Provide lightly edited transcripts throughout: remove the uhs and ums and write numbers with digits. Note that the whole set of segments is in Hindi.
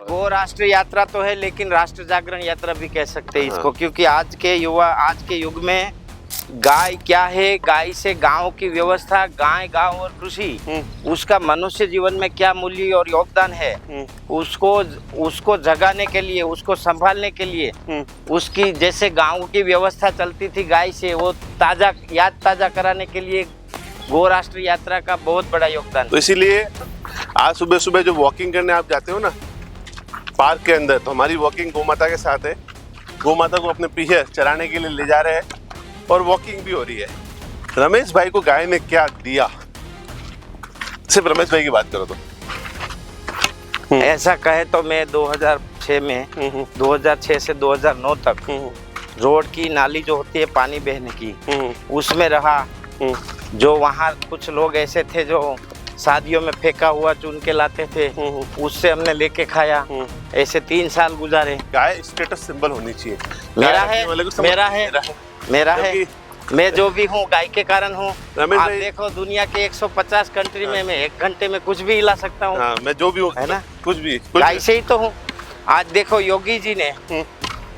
गो राष्ट्र यात्रा तो है, लेकिन राष्ट्र जागरण यात्रा भी कह सकते हैं इसको, क्योंकि आज के युवा, आज के युग में गाय क्या है, गाय से गांव की व्यवस्था, गाय, गांव और कृषि, उसका मनुष्य जीवन में क्या मूल्य और योगदान है, उसको जगाने के लिए, उसको संभालने के लिए, उसकी जैसे गांव की व्यवस्था चलती थी गाय से, वो याद ताजा कराने के लिए गो राष्ट्र यात्रा का बहुत बड़ा योगदान। तो इसीलिए आज सुबह सुबह जो वॉकिंग करने आप जाते हो ना पार्क के अंदर, तो हमारी वॉकिंग गौ माता के साथ है। गौ माता को अपने पीछे चराने के लिए ले जा रहे हैं और वॉकिंग भी हो रही है। रमेश भाई को गाय ने क्या दिया, सिर्फ रमेश भाई की बात करो तो। ऐसा कहे तो मैं 2006 में 2006 से 2009 तक रोड की नाली जो होती है पानी बहने की, उसमें रहा। जो वहाँ कुछ लोग ऐसे थे जो शादियों में फेंका हुआ चुन के लाते थे, उससे हमने लेके खाया। ऐसे 3 साल गुजारे। गाय स्टेटस सिंबल होनी चाहिए। मेरा है मैं जो भी हूँ गाय के कारण हूँ। आप देखो दुनिया के 150 कंट्री में मैं 1 घंटे में कुछ भी हिला सकता हूँ। मैं जो भी हूँ, है ना, कुछ भी गाय से ही तो हूँ। आज देखो योगी जी ने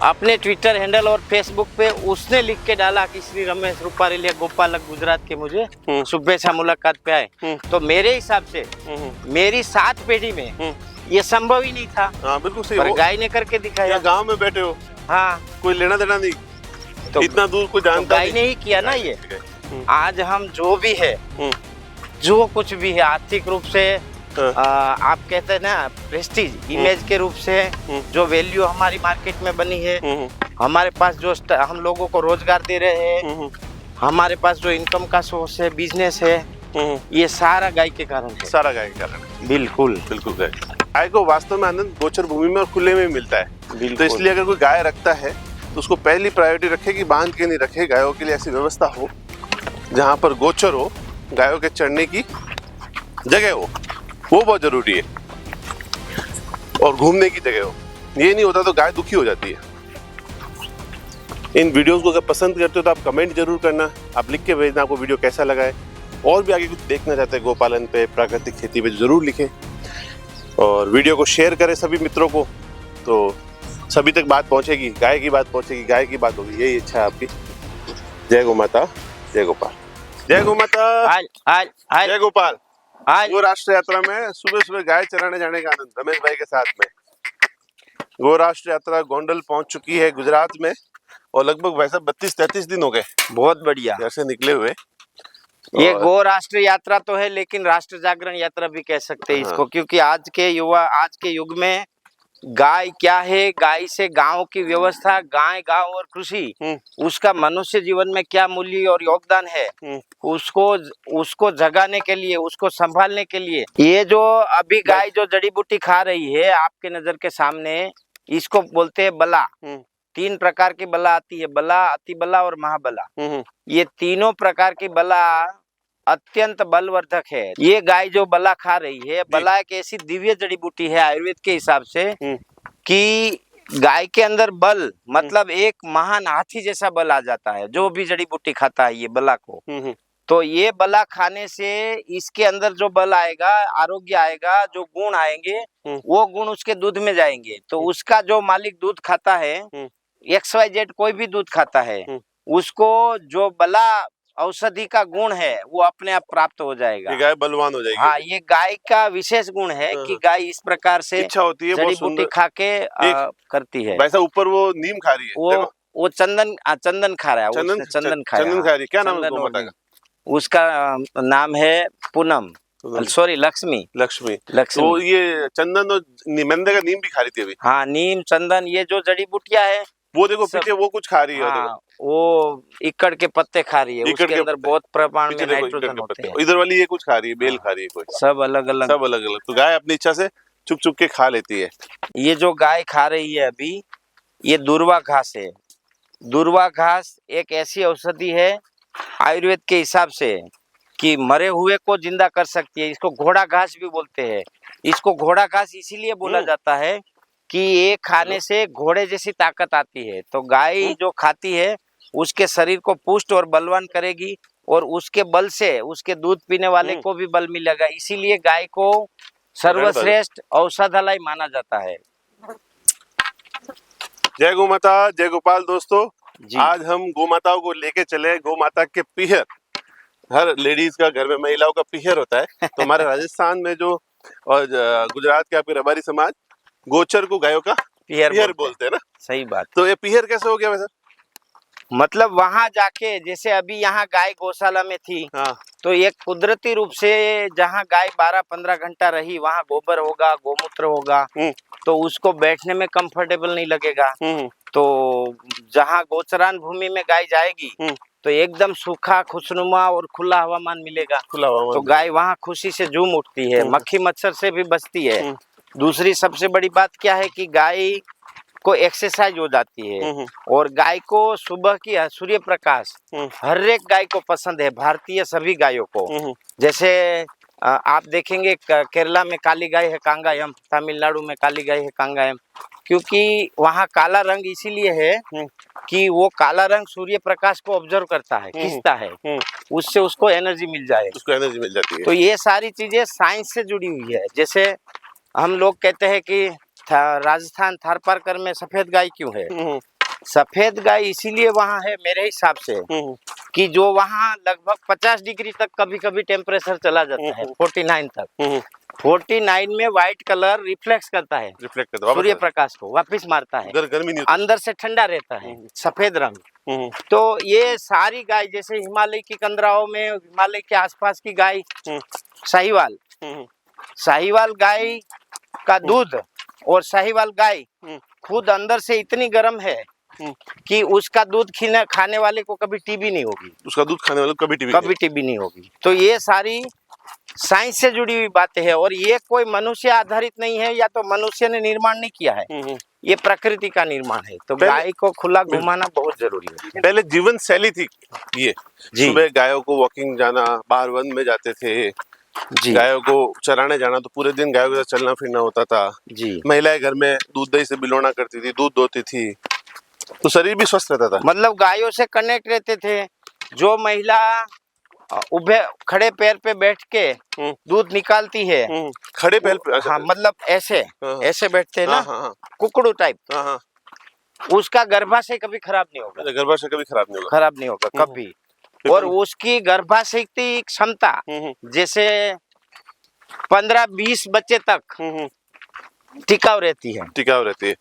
अपने ट्विटर हैंडल और फेसबुक पे उसने लिख के डाला कि श्री रमेश रूपारेलिया गोपालक गुजरात के मुझे शुभेच्छा मुलाकात पे आए। तो मेरे हिसाब से मेरी 7 पीढ़ी में ये संभव ही नहीं था। बिल्कुल सही। पर गाय ने करके दिखाया। गांव में बैठे हो, हाँ, कोई लेना देना नहीं, तो इतना दूर को जानता, तो गाय ने ही किया ना ये। आज हम जो भी है, जो कुछ भी है, आर्थिक रूप से, आप कहते हैं ना प्रेस्टीज, इमेज के रूप से, जो वैल्यू हमारी मार्केट में बनी है, हमारे पास जो हम लोगों को रोजगार दे रहे हैं, हमारे पास जो इनकम का सोर्स है, बिजनेस है, ये सारा गाय के कारण है। सारा गाय के कारण। बिल्कुल बिल्कुल। गाय को वास्तव में आनंद गोचर भूमि में और खुले में मिलता है। तो इसलिए अगर कोई गाय रखता है तो उसको पहली प्रायोरिटी रखे कि बांध के नहीं रखे। गायों के लिए ऐसी व्यवस्था हो जहाँ पर गोचर हो, गायों के चढ़ने की जगह हो, वो बहुत जरूरी है, और घूमने की जगह हो। ये नहीं होता तो गाय दुखी हो जाती है। इन वीडियोस को अगर पसंद करते हो तो आप कमेंट जरूर करना, आप लिख के भेजना आपको वीडियो कैसा लगा है। और भी आगे कुछ देखना चाहते हैं गोपालन पे, प्राकृतिक खेती पे, जरूर लिखें और वीडियो को शेयर करें सभी मित्रों को, तो सभी तक बात पहुंचेगी, गाय की बात पहुंचेगी, गाय की बात होगी। यही इच्छा है आपकी। जय गौ माता, जय गोपाल। जय गौ माता, जय गोपाल। गो राष्ट्र यात्रा में सुबह सुबह गाय चराने जाने का आनंद रमेश भाई के साथ में। गो राष्ट्र यात्रा गोंडल पहुंच चुकी है गुजरात में, और लगभग वैसा 32-33 दिन हो गए। बहुत बढ़िया घर से निकले हुए। ये गो राष्ट्र यात्रा तो है, लेकिन राष्ट्र जागरण यात्रा भी कह सकते हैं इसको, क्योंकि आज के युवा, आज के युग में गाय क्या है, गाय से गांव की व्यवस्था, गाय, गांव और कृषि, उसका मनुष्य जीवन में क्या मूल्य और योगदान है, उसको जगाने के लिए, उसको संभालने के लिए, ये जो अभी गाय जो जड़ी बूटी खा रही है आपके नजर के सामने, इसको बोलते हैं बला। 3 प्रकार की बला आती है, बला, अति बला और महाबला। ये तीनों प्रकार की बला अत्यंत बलवर्धक है। ये गाय जो बला खा रही है, बला एक ऐसी दिव्य जड़ी बूटी है आयुर्वेद के हिसाब से कि गाय के अंदर बल, मतलब एक महान हाथी जैसा बल आ जाता है जो भी जड़ी बूटी खाता है ये बला को। तो ये बला खाने से इसके अंदर जो बल आएगा, आरोग्य आएगा, जो गुण आएंगे, वो गुण उसके दूध में जाएंगे। तो उसका जो मालिक दूध खाता है, XYZ कोई भी दूध खाता है, उसको जो बला औषधि का गुण है वो अपने आप प्राप्त हो जाएगा। ये गाय बलवान हो जाएगी। हाँ, ये गाय का विशेष गुण है कि गाय इस प्रकार से इच्छा होती है, जड़ी बूटी खा के करती है। वैसा ऊपर वो नीम खा रही है, वो चंदन खा रहा है। चंदन खा रही है। क्या नाम है गौ माता का? उसका नाम है पूनम, सॉरी लक्ष्मी। तो ये चंदन और मेंदे का नीम भी खा रही थी अभी। हाँ, नीम, चंदन, ये जो जड़ी बूटियां है, वो देखो पीछे वो कुछ खा रही है। हाँ, वो इक्कड़ के पत्ते खा रही है। उसके अंदर बहुत प्रमाण में नाइट्रोजन होते हैं। इधर वाली ये कुछ खा रही है, बेल खा रही है, कोई सब अलग अलग। तो गाय अपनी इच्छा से चुप चुप के खा लेती है। ये जो गाय खा रही है अभी, ये दूर्वा घास है। दूर्वा घास एक ऐसी औषधि है आयुर्वेद के हिसाब से कि मरे हुए को जिंदा कर सकती है। इसको घोड़ा घास भी बोलते हैं। इसको घोड़ा घास इसीलिए बोला जाता है कि ये खाने से घोड़े जैसी ताकत आती है। तो गाय जो खाती है उसके शरीर को पुष्ट और बलवान करेगी, और उसके बल से उसके दूध पीने वाले को भी बल मिलेगा। इसीलिए गाय को सर्वश्रेष्ठ औषधालय माना जाता है। जय गौ माता, जय गोपाल दोस्तों। जी। आज हम गौ माताओं को लेके चले गौ माता के पीहर। हर लेडीज का घर में महिलाओं का पीहर होता है, तो हमारे राजस्थान में जो और गुजरात के आपके रबारी समाज गोचर को गायों का पीहर बोलते हैं ना। सही बात है। तो ये पीहर कैसे हो गया वैसे? मतलब वहां जाके, जैसे अभी यहाँ गाय गौशाला में थी, हाँ। तो एक कुदरती रूप से जहाँ गाय 12-15 घंटा रही, वहाँ गोबर होगा, गोमूत्र होगा, तो उसको बैठने में कंफर्टेबल नहीं लगेगा। तो जहाँ गोचरान भूमि में गाय जाएगी तो एकदम सूखा, खुशनुमा और खुला हवामान मिलेगा। खुला हवामान तो गाय वहाँ खुशी से झूम उठती है, मक्खी मच्छर से भी बचती है। दूसरी सबसे बड़ी बात क्या है कि गाय को एक्सरसाइज हो जाती है, और गाय को सुबह की सूर्य प्रकाश हर एक गाय को पसंद है, भारतीय सभी गायों को। जैसे आप देखेंगे केरला में काली गाय है कांगायम, तमिलनाडु में काली गाय है कांगायम, क्योंकि वहाँ काला रंग इसीलिए है कि वो काला रंग सूर्य प्रकाश को ऑब्जर्व करता है, खींचता है, उससे उसको एनर्जी मिल जाए, उसको एनर्जी मिल जाती है। तो ये सारी चीजें साइंस से जुड़ी हुई है। जैसे हम लोग कहते हैं कि राजस्थान थारपारकर में सफेद गाय क्यों है? सफेद गाय इसीलिए वहाँ है मेरे हिसाब से कि जो वहाँ लगभग 50 डिग्री तक कभी कभी टेम्परेचर चला जाता है, 49 तक। 49 में व्हाइट कलर रिफ्लेक्ट करता है, सूर्य प्रकाश को वापिस मारता है, गर्मी नहीं होती, अंदर से ठंडा रहता है, सफेद रंग। तो ये सारी गाय, जैसे हिमालय की कंदराओं में, हिमालय के आसपास की गाय साहिवाल, साहिवाल गाय का दूध और साहिवाल गाय खुद अंदर से इतनी गर्म है कि उसका दूध खाने वाले को कभी टीबी नहीं होगी, उसका दूध खाने वाले को कभी टीबी नहीं होगी। तो ये सारी साइंस से जुड़ी हुई बातें हैं, और ये कोई मनुष्य आधारित नहीं है, या तो मनुष्य ने निर्माण नहीं किया है, ये प्रकृति का निर्माण है। तो गाय को खुला घुमाना बहुत जरूरी है। पहले जीवन शैली थी ये, सुबह गायों को वॉकिंग जाना, बाहर वन में जाते थे, गायों को चराने जाना, तो पूरे दिन गायों के साथ चलना फिरना होता था जी। महिलाएं घर में दूध दही से बिलोना करती थी, दूध दोती थी, तो शरीर भी स्वस्थ रहता था। मतलब गायों से कनेक्ट रहते थे। जो महिला उभे खड़े पैर पे बैठ के दूध निकालती है, खड़े पैर पे, हाँ, मतलब ऐसे ऐसे बैठते हैं ना, कुकड़ू टाइप, उसका गर्भाशय कभी खराब नहीं होगा, गर्भाशय कभी खराब नहीं होगा कभी। और उसकी गर्भाशय की क्षमता जैसे 15-20 बच्चे तक टिकाऊ रहती है।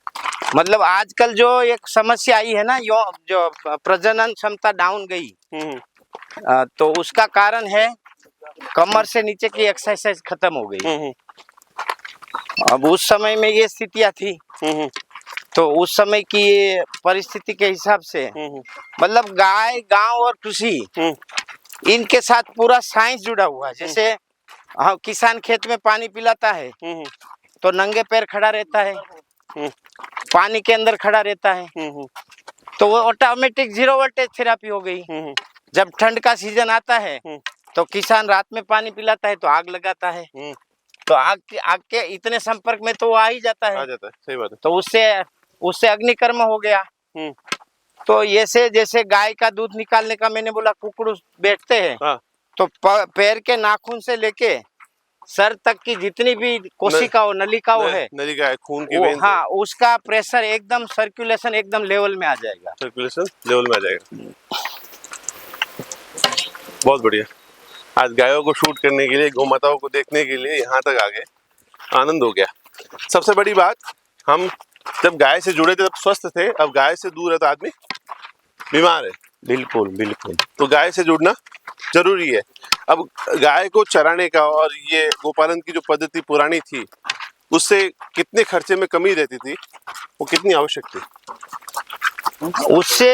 मतलब आजकल जो एक समस्या आई है ना, जो प्रजनन क्षमता डाउन गई, तो उसका कारण है कमर से नीचे की एक्सरसाइज खत्म हो गई। अब उस समय में ये स्थितियां थी, तो उस समय की परिस्थिति के हिसाब से मतलब गाय, गांव और कृषि, इनके साथ पूरा साइंस जुड़ा हुआ है। जैसे हाँ, किसान खेत में पानी पिलाता है तो नंगे पैर खड़ा रहता है, पानी के अंदर खड़ा रहता है, तो वो ऑटोमेटिक 0 वोल्टेज थेरेपी हो गई। जब ठंड का सीजन आता है तो किसान रात में पानी पिलाता है तो आग लगाता है, तो आग के इतने संपर्क में तो वो आ ही जाता है, सही बात है। तो उससे अग्निकर्म हो गया। तो जैसे गाय का दूध निकालने का मैंने बोला, कुकड़ू बैठते हैं, तो पैर के नाखून से लेके सर तक की जितनी भी कोशिका हो, नलिका है, खून की वेन, हाँ, उसका प्रेशर एकदम, सर्कुलेशन एकदम लेवल में आ जाएगा, बहुत बढ़िया। आज गायों को शूट करने के लिए, गौ माताओं को देखने के लिए यहाँ तक आ गए, आनंद हो गया। सबसे बड़ी बात, हम जब गाय से जुड़े थे तब स्वस्थ थे, अब गाय से दूर है तो आदमी बीमार है। बिल्कुल। तो गाय से जुड़ना जरूरी है। अब गाय को चराने का और ये गोपालन की जो पद्धति पुरानी थी, उससे कितने खर्चे में कमी रहती थी, वो कितनी आवश्यक थी? उससे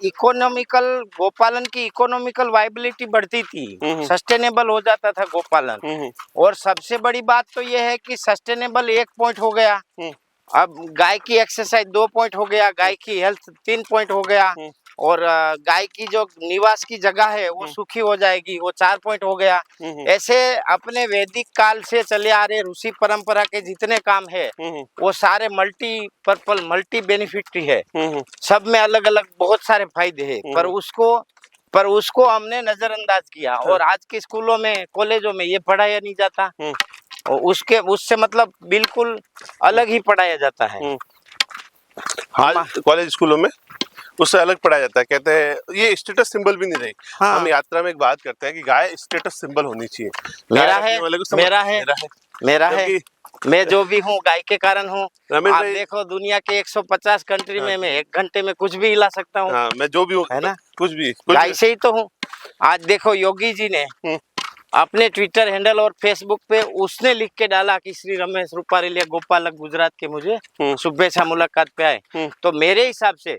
इकोनॉमिकल, गोपालन की इकोनॉमिकल वायबिलिटी बढ़ती थी, सस्टेनेबल हो जाता था गोपालन। और सबसे बड़ी बात तो ये है कि सस्टेनेबल 1 पॉइंट हो गया, अब गाय की एक्सरसाइज 2 पॉइंट हो गया, गाय की हेल्थ 3 पॉइंट हो गया, और गाय की जो निवास की जगह है वो सूखी हो जाएगी, वो 4 पॉइंट हो गया। ऐसे अपने वैदिक काल से चले आ रहे ऋषि परंपरा के जितने काम है वो सारे मल्टीपर्पल, मल्टी बेनिफिटरी है, सब में अलग अलग बहुत सारे फायदे हैं, पर उसको हमने नजरअंदाज किया, और आज के स्कूलों में, कॉलेजों में ये पढ़ाया नहीं जाता। और उससे मतलब बिल्कुल अलग ही पढ़ाया जाता है। आज कॉलेज स्कूलों में उससे अलग पढ़ाया जाता है। कहते हैं ये स्टेटस सिंबल भी नहीं रही। हाँ। हम यात्रा में एक बात करते हैं कि गाय स्टेटस सिंबल होनी चाहिए। मेरा गाय है, रखने वाले को मेरा है, मेरा है। क्योंकि मैं जो भी हूँ गाय के कारण हूँ। रमेश आप भाई, देखो दुनिया के 150 कंट्री में मैं 1 घंटे में कुछ भी हिला सकता हूँ। हाँ, मैं जो भी हूँ, है ना, कुछ भी गाय से ही तो हूँ। आज देखो योगी जी ने अपने ट्विटर हैंडल और फेसबुक पे उसने लिख के डाला कि श्री रमेश रूपारेलिया गोपालक गुजरात के मुझे शुभेच्छा मुलाकात पे आए। तो मेरे हिसाब से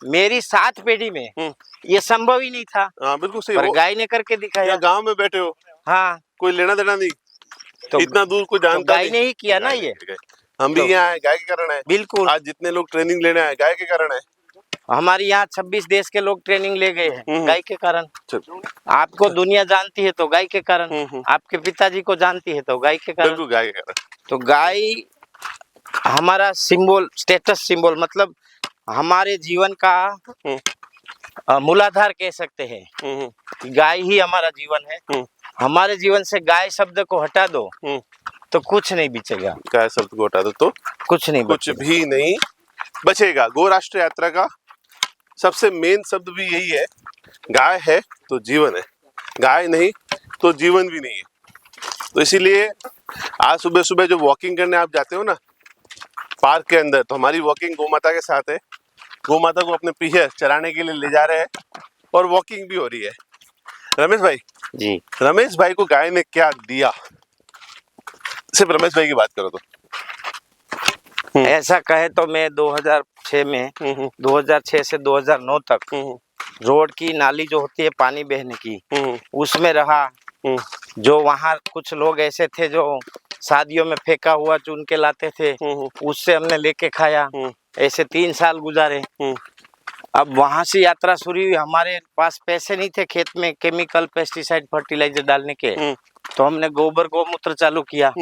मेरी 7 पीढ़ी में ये संभव ही नहीं था। हाँ, बिल्कुल सही। पर गाय ने करके दिखाया। गांव में बैठे हो, हाँ, कोई लेना देना नहीं, तो इतना दूर कोई तो जानता गाय ने ही किया ना ये। हम भी यहाँ आए गाय के कारण है। बिल्कुल, आज जितने लोग ट्रेनिंग लेने आए गाय के कारण है। हमारे यहाँ 26 देश के लोग ट्रेनिंग ले गए हैं गाय के कारण। आपको दुनिया जानती है तो गाय के कारण, आपके पिताजी को जानती है तो गाय के कारण। बिल्कुल गाय के कारण। तो गाय हमारा सिंबल, स्टेटस सिंबल, मतलब हमारे जीवन का मूलाधार कह सकते हैं। गाय ही हमारा जीवन है। हमारे जीवन से गाय शब्द को हटा दो तो कुछ नहीं बचेगा। गाय शब्द को हटा दो तो कुछ नहीं कुछ बचेगा। भी नहीं बचेगा। गो राष्ट्र यात्रा का सबसे मेन शब्द भी यही है, गाय है तो जीवन है, गाय नहीं तो जीवन भी नहीं है। तो इसीलिए आज सुबह सुबह जो वॉकिंग करने आप जाते हो ना पार्क के अंदर, तो हमारी वॉकिंग गौ माता के साथ है। गौ माता को अपने पीछे चराने के लिए ले जा रहे हैं और वॉकिंग भी हो रही है। रमेश भाई जी, रमेश भाई को गाय ने क्या दिया? सिर्फ रमेश भाई की बात करो तो ऐसा कहे तो मैं 2006 में 2006 से 2009 तक रोड की नाली जो होती है पानी बहने की उसमें रहा। जो वहाँ कुछ लोग ऐसे थे जो शादियों में फेंका हुआ चुन के लाते थे, उससे हमने लेके खाया। ऐसे 3 साल गुजारे। अब वहां से यात्रा शुरू हुई। हमारे पास पैसे नहीं थे खेत में केमिकल पेस्टिसाइड फर्टिलाइजर डालने के, तो हमने गोबर गोमूत्र चालू किया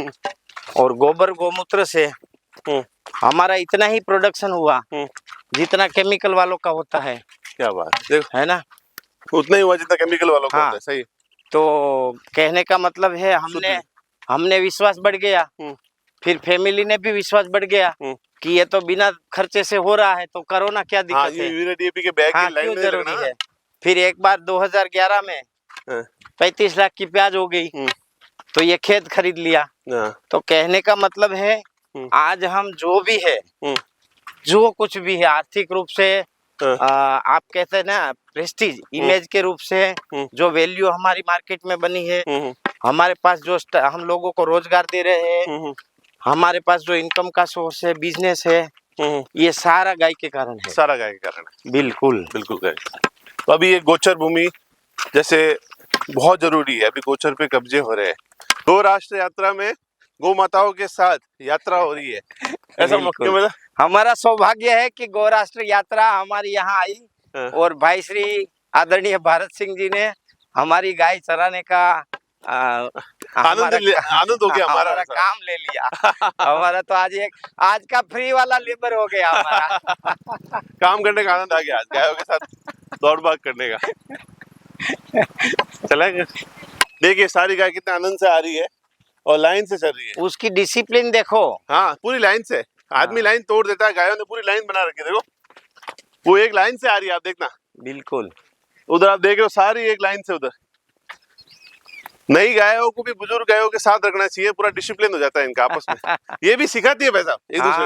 और गोबर गोमूत्र से हमारा इतना ही प्रोडक्शन हुआ जितना केमिकल वालों का होता है। क्या बात देखो, है ना, उतना ही हुआ जितना केमिकल वालों का होता है। सही। तो कहने का मतलब है हमने विश्वास बढ़ गया, फिर फैमिली ने भी विश्वास बढ़ गया कि ये तो बिना खर्चे से हो रहा है, तो करो ना, क्या दिक्कत है। यूरिया डीएपी के बैग की लाइन क्यों में जरूरी लगना। है। फिर एक बार 2011 में 35 लाख की प्याज हो गई, तो ये खेत खरीद लिया। तो कहने का मतलब है आज हम जो भी है, जो कुछ भी है आर्थिक रूप से, आप कहते हैं ना प्रेस्टीज इमेज के रूप से, जो वैल्यू हमारी मार्केट में बनी है, हमारे पास जो हम लोगों को रोजगार दे रहे हैं, हमारे पास जो इनकम का सोर्स है, बिजनेस है, ये सारा गाय के कारण है। सारा गाय के कारण है। बिल्कुल बिल्कुल गाय। तो अभी ये गोचर भूमि जैसे बहुत जरूरी है। अभी गोचर पे कब्जे हो रहे हैं। गो राष्ट्र यात्रा में गौ माताओं के साथ यात्रा हो रही है। ऐसा मौके में हमारा सौभाग्य है कि गौ राष्ट्र यात्रा हमारी यहाँ आई और भाई श्री आदरणीय भारत सिंह जी ने हमारी गाय चराने का आनंद हो गया। हमारा काम ले लिया। हमारा तो आज का फ्री वाला लेबर हो गया हमारा। काम करने का आनंद आ गया आज गायों के साथ दौड़ भाग करने का। चलेंगे। देखिए सारी गाय कितने आनंद से आ रही है और लाइन से चल रही है। उसकी डिसिप्लिन देखो। हाँ, पूरी लाइन से। आदमी लाइन तोड़ देता है, गायों ने पूरी लाइन बना रखी है। देखो वो एक लाइन से आ रही है, आप देखना। बिल्कुल। उधर आप देख रहे हो सारी एक लाइन से। उधर नई गायों को भी बुजुर्ग गायों के साथ रखना चाहिए, पूरा डिसिप्लिन हो जाता है इनका आपस में। ये भी सिखाती है पैसा एक दूसरे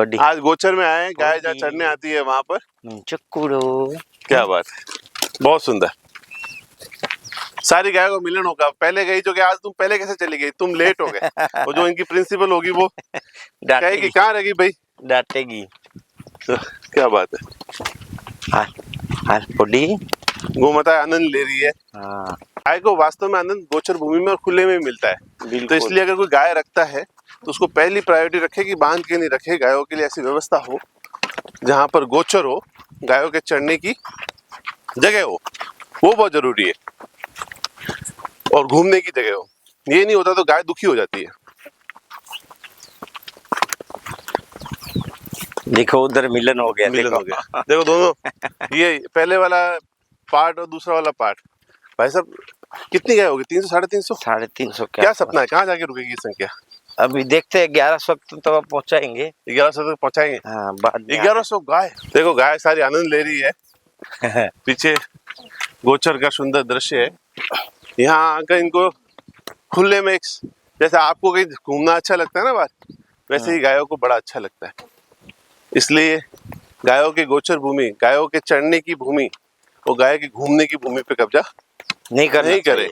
को। आज गोचर में आए, गाय जहाँ चढ़ने आती है वहां पर चक्कूड़ो। क्या बात है, बहुत सुंदर। सारी गायों को मिलन होगा। पहले गई जो कि आज तुम पहले कैसे चली गई, तुम लेट हो गए। वो जो इनकी प्रिंसिपल होगी वो कहेगी कहाँ रहेगी भाई, डांटेगी। तो क्या बात है। गौ माता आनंद ले रही है। गाय को वास्तव में आनंद गोचर भूमि में और खुले में मिलता है। तो इसलिए अगर कोई गाय रखता है तो उसको पहली प्रायोरिटी रखे कि बांध के नहीं रखे। गायों के लिए ऐसी व्यवस्था हो जहां पर गोचर हो, गायों के चढ़ने की जगह हो, वो बहुत जरूरी है। और घूमने की जगह हो। ये नहीं होता तो गाय दुखी हो जाती है। देखो उधर मिलन हो गया। मिलन हो गया। देखो दोनों, ये पहले वाला पार्ट और दूसरा वाला पार्ट। भाई साहब कितनी गाय होगी? 300 350? 350 क्या सपना है, कहाँ जाके रुकेगी ये संख्या? अभी देखते हैं 1100 तो पहुंचाएंगे। 1100 तक पहुंचाएंगे। हाँ बाद में 1100 गाय। देखो गाय सारी आनंद ले रही है। पीछे गोचर का सुंदर दृश्य है। यहाँ आकर इनको खुले में जैसे आपको कहीं घूमना अच्छा लगता है ना बाहर, वैसे ही गायों को बड़ा अच्छा लगता है। इसलिए गायों की गोचर भूमि, गायों के चढ़ने की भूमि, वो गाय के घूमने की भूमि पे कब्जा नहीं करे।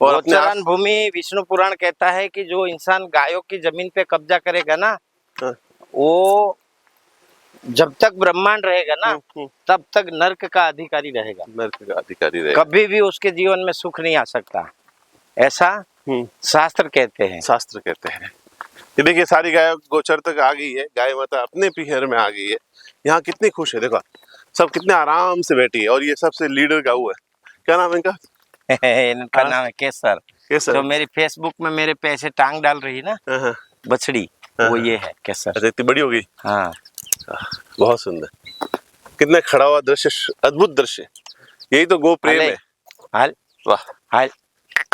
और अपने गोचरण भूमि, विष्णु पुराण कहता है कि जो इंसान गायों की जमीन पे कब्जा करेगा ना, हाँ। वो जब तक ब्रह्मांड रहेगा ना तब तक नर्क का अधिकारी रहेगा। नर्क का अधिकारी रहेगा। कभी भी उसके जीवन में सुख नहीं आ सकता, ऐसा शास्त्र कहते हैं। शास्त्र कहते हैं। ये देखिए सारी गाय गोचर तक आ गई है। गाय माता अपने पीहर में आ गई है। यहाँ कितनी खुश है, देखो सब कितने आराम से बैठी है। और ये सबसे लीडर गाय है। क्या नाम है इनका? इनका नाम है केसर। केसर जो मेरी फेसबुक में मेरे पैसे टांग डाल रही ना, बछड़ी, वो ये है केसर। अच्छा, इतनी बड़ी हो गई। हाँ, बहुत सुंदर, कितना खड़ा हुआ दृश्य, अद्भुत दृश्य। यही तो गो प्रेम है। हाल वाह, हाल।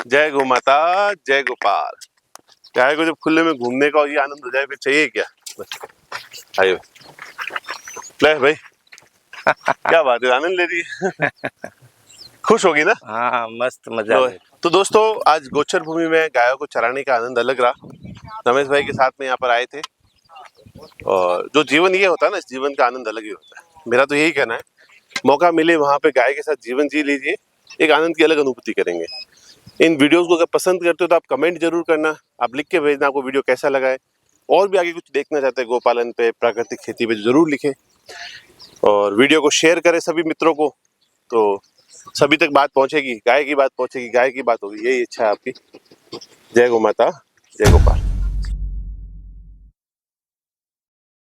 जय गो माता, जय गोपाल। गाय को जब खुले में घूमने का ये आनंद हो जाए फिर चाहिए क्या? आइए ले भाई। क्या बात है, आनंद ले रही है। खुश होगी ना? हाँ, मस्त मजा है। तो दोस्तों आज गोचर भूमि में गायों को चराने का आनंद अलग रहा। रमेश भाई के साथ में यहाँ पर आए थे। और जो जीवन ये होता है ना, इस जीवन का आनंद अलग ही होता है। मेरा तो यही कहना है, मौका मिले वहां पे गाय के साथ जीवन जी लीजिए, एक आनंद की अलग अनुभूति करेंगे। इन वीडियोस को अगर पसंद करते हो तो आप कमेंट जरूर करना, आप लिख के भेजना आपको वीडियो कैसा लगा है। और भी आगे कुछ देखना चाहते हैं गोपालन पे, प्राकृतिक खेती पे, जरूर लिखें। और वीडियो को शेयर करें सभी मित्रों को, तो सभी तक बात पहुंचेगी, गाय की बात पहुंचेगी, गाय की बात होगी। यही इच्छा है आपकी। जय गो माता, जय गोपाल।